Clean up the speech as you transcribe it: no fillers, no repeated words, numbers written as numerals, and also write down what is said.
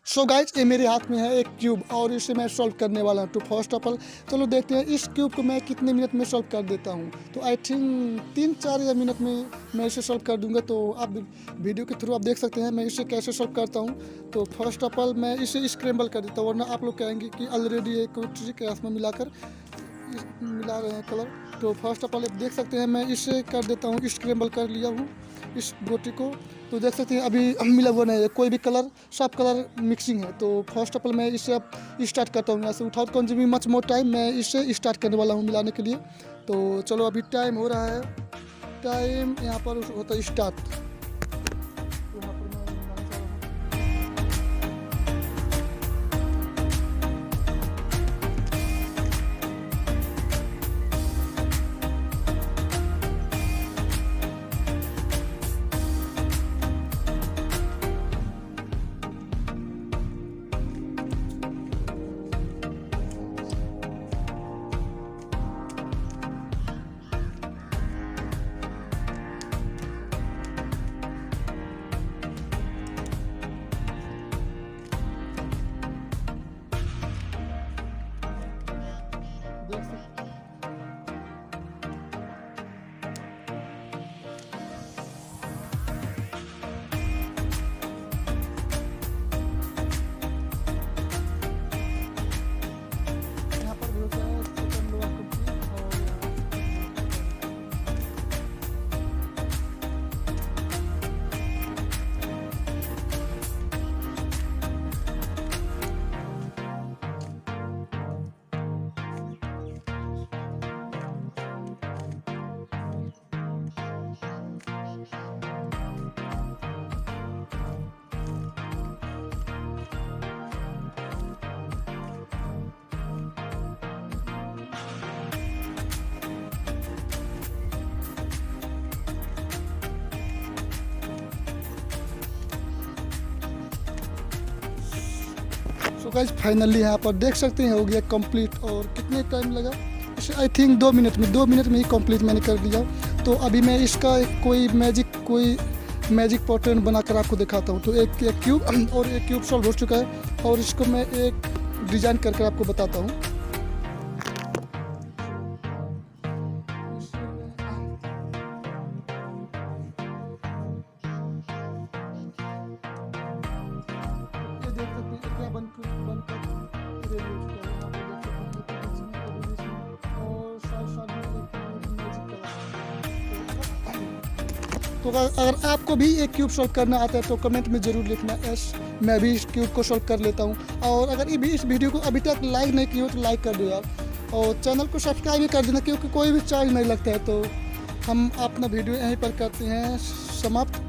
So guys ये मेरे हाथ में है एक क्यूब और इसे मैं सॉल्व करने वाला हूँ। तो फर्स्ट ऑफ ऑल चलो देखते हैं इस क्यूब को मैं कितने मिनट में सॉल्व कर देता हूँ। तो आई थिंक 3-4 मिनट में मैं इसे सॉल्व कर दूंगा। तो आप वीडियो के थ्रू आप देख सकते हैं मैं इसे कैसे सॉल्व करता हूँ। तो फर्स्ट ऑफ ऑल मैं इसे स्क्रैम्बल कर देता हूँ, वरना आप लोग कहेंगे कि ऑलरेडी एक ट्रिक है इसमें मिला रहे हैं कलर। तो फर्स्ट ऑफ ऑल आप देख सकते हैं मैं इसे कर देता हूँ, स्क्रैम्बल कर लिया हूँ इस गोटी को। तो देख सकते हैं अभी मिला हुआ नहीं है, कोई भी कलर सब कलर मिक्सिंग है। तो फर्स्ट ऑफ ऑल मैं इसे अब स्टार्ट करता हूँ यहाँ से। Without consuming much more time मैं इसे स्टार्ट करने वाला हूँ मिलाने के लिए। तो चलो अभी टाइम हो रहा है, टाइम यहाँ पर होता है स्टार्ट। सो गाइस फाइनली यहाँ पर देख सकते हैं हो गया कंप्लीट। और कितने टाइम लगा इसे, आई थिंक 2 मिनट में ही कंप्लीट मैंने कर लिया। तो अभी मैं इसका कोई मैजिक पैटर्न बनाकर आपको दिखाता हूँ। तो एक क्यूब और एक क्यूब सॉल्व हो चुका है और इसको मैं एक डिजाइन करके आपको बताता हूँ। तो अगर आपको भी एक क्यूब सॉल्व करना आता है तो कमेंट में ज़रूर लिखना यस मैं भी इस क्यूब को सॉल्व कर लेता हूँ। और अगर ये भी इस वीडियो को अभी तक लाइक नहीं किया हो तो लाइक कर दो यार, और चैनल को सब्सक्राइब भी कर देना क्योंकि कोई भी चार्ज नहीं लगता है। तो हम अपना वीडियो यहीं पर करते हैं समाप्त।